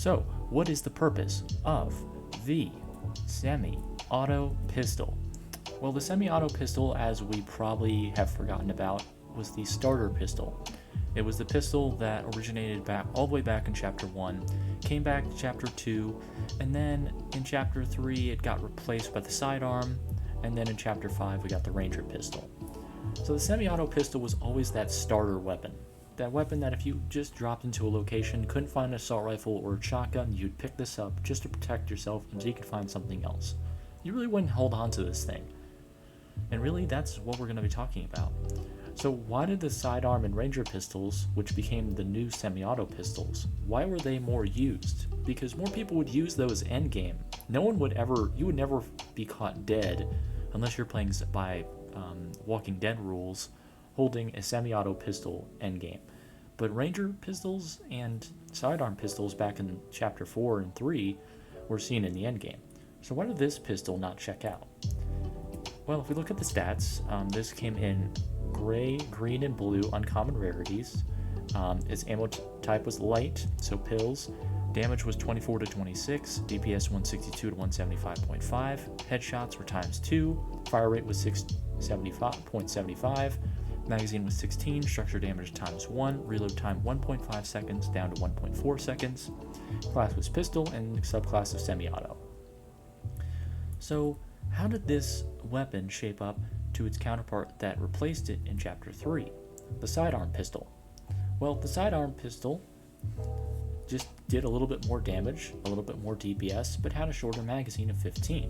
So, what is the purpose of the semi-auto pistol? Well, the semi-auto pistol, as we probably have forgotten about, was the starter pistol. It was the pistol that originated back all the way back in Chapter 1, came back to Chapter 2, and then in Chapter 3 it got replaced by the sidearm, and then in Chapter 5 we got the Ranger pistol. So the semi-auto pistol was always that starter weapon. That weapon that if you just dropped into a location, couldn't find an assault rifle or a shotgun, you'd pick this up just to protect yourself until you could find something else. You really wouldn't hold on to this thing. And really, that's what we're going to be talking about. So why did the sidearm and Ranger pistols, which became the new semi-auto pistols, why were they more used? Because more people would use those endgame. You would never be caught dead unless you're playing by Walking Dead rules, holding a semi-auto pistol endgame. But Ranger pistols and sidearm pistols back in Chapter 4 and 3 were seen in the endgame. So why did this pistol not check out? Well, if we look at the stats, this came in gray, green, and blue uncommon rarities. Its ammo type was light, so pills. Damage was 24 to 26, DPS 162 to 175.5, headshots were ×2, fire rate was 675.75, magazine was 16, structure damage ×1, reload time 1.5 seconds down to 1.4 seconds, class was pistol, and subclass of semi-auto. So, how did this weapon shape up to its counterpart that replaced it in Chapter 3, the sidearm pistol? Well, the sidearm pistol just did a little bit more damage, a little bit more DPS, but had a shorter magazine of 15.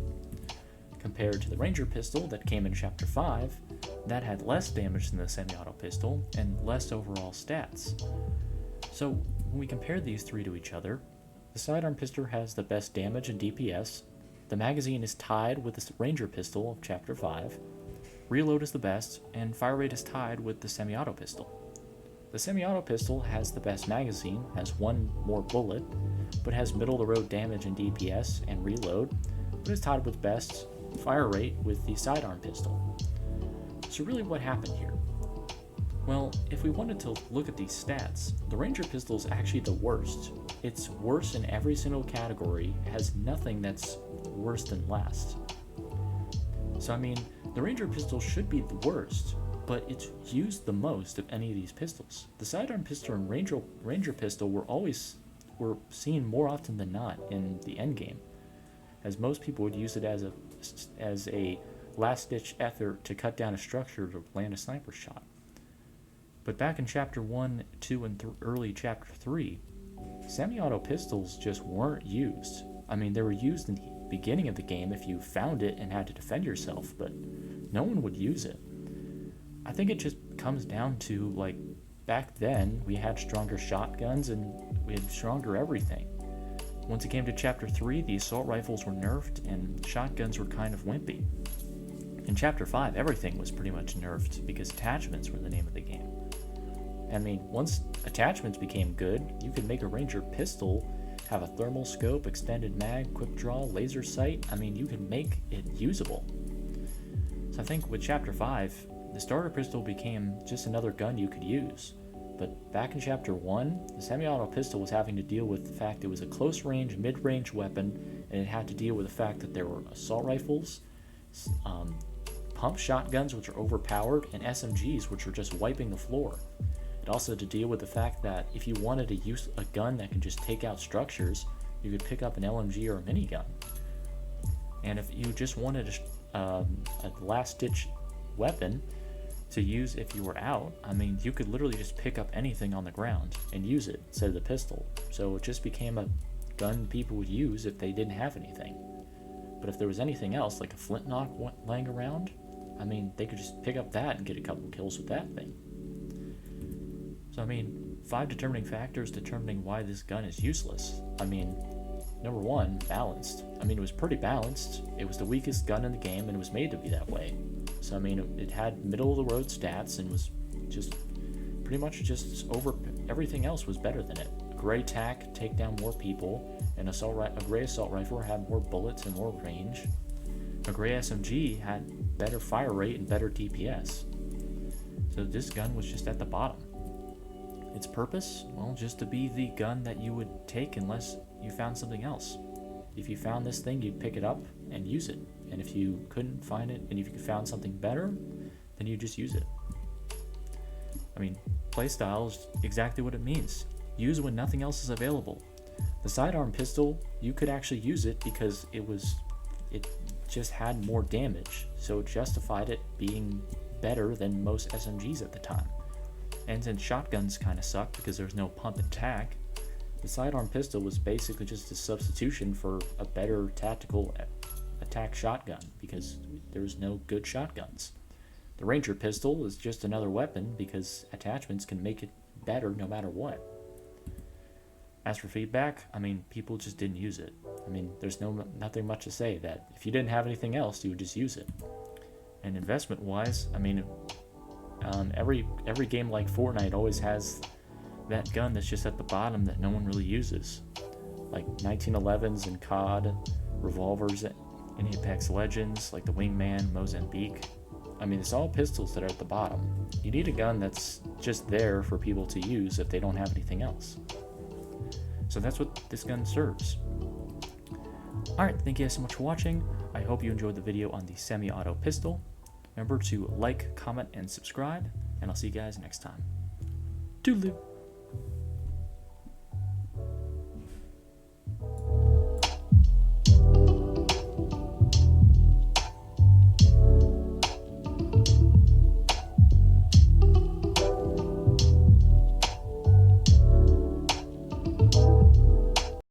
Compared to the Ranger pistol that came in Chapter 5, that had less damage than the semi-auto pistol and less overall stats. So when we compare these three to each other, the sidearm pistol has the best damage and DPS, the magazine is tied with the Ranger pistol of Chapter 5, reload is the best, and fire rate is tied with the semi-auto pistol. The semi-auto pistol has the best magazine, has one more bullet, but has middle-of-the-road damage and DPS and reload, but is tied with best fire rate with the sidearm pistol. So really what happened here? Well, if we wanted to look at these stats, the Ranger pistol is actually the worst. It's worse in every single category, it has nothing that's worse than last. So I mean, the Ranger pistol should be the worst, but it's used the most of any of these pistols. The sidearm pistol and Ranger pistol were seen more often than not in the endgame, as most people would use it as a last-ditch effort to cut down a structure to land a sniper shot. But back in Chapter 1, 2, and early Chapter 3, semi-auto pistols just weren't used. I mean, they were used in the beginning of the game if you found it and had to defend yourself, but no one would use it. I think it just comes down to, like, back then we had stronger shotguns and we had stronger everything. Once it came to Chapter 3, the assault rifles were nerfed and shotguns were kind of wimpy. In Chapter 5, everything was pretty much nerfed because attachments were the name of the game. I mean, once attachments became good, you could make a Ranger pistol have a thermal scope, extended mag, quick draw, laser sight. I mean, you could make it usable. So I think with Chapter 5, the starter pistol became just another gun you could use. But back in Chapter 1, the semi-auto pistol was having to deal with the fact it was a close-range, mid-range weapon, and it had to deal with the fact that there were assault rifles, pump shotguns, which are overpowered, and SMGs, which are just wiping the floor. It also had to deal with the fact that if you wanted to use a gun that can just take out structures, you could pick up an LMG or a minigun. And if you just wanted a last-ditch weapon to use if you were out, I mean, you could literally just pick up anything on the ground and use it instead of the pistol. So it just became a gun people would use if they didn't have anything. But if there was anything else, like a flintlock laying around, I mean, they could just pick up that and get a couple kills with that thing. So I mean, 5 determining factors determining why this gun is useless. I mean, number 1, balanced. I mean, it was pretty balanced. It was the weakest gun in the game and it was made to be that way. So I mean, it had middle-of-the-road stats and was just pretty much just over everything else was better than it. A gray tac take down more people, and a gray assault rifle had more bullets and more range. A gray SMG had better fire rate and better DPS. So this gun was just at the bottom. its purpose, well, just to be the gun that you would take unless you found something else. If you found this thing, you'd pick it up and use it. And if you couldn't find it, and if you found something better, then you just use it. I mean, playstyle is exactly what it means. Use when nothing else is available. The sidearm pistol, you could actually use it because it just had more damage, so it justified it being better than most SMGs at the time. And since shotguns kind of sucked because there was no pump and tack, the sidearm pistol was basically just a substitution for a better tactical attack shotgun because there was no good shotguns. The Ranger pistol is just another weapon because attachments can make it better no matter what. As for feedback, I mean, people just didn't use it. I mean, there's nothing much to say that if you didn't have anything else, you would just use it. And investment-wise, I mean, every game like Fortnite always has that gun that's just at the bottom that no one really uses, like 1911s in COD, revolvers in Apex Legends, like the Wingman, Mozambique. I mean, it's all pistols that are at the bottom. You need a gun that's just there for people to use if they don't have anything else. So that's what this gun serves. Alright, thank you guys so much for watching. I hope you enjoyed the video on the semi-auto pistol. Remember to like, comment, and subscribe, and I'll see you guys next time. Toodaloo!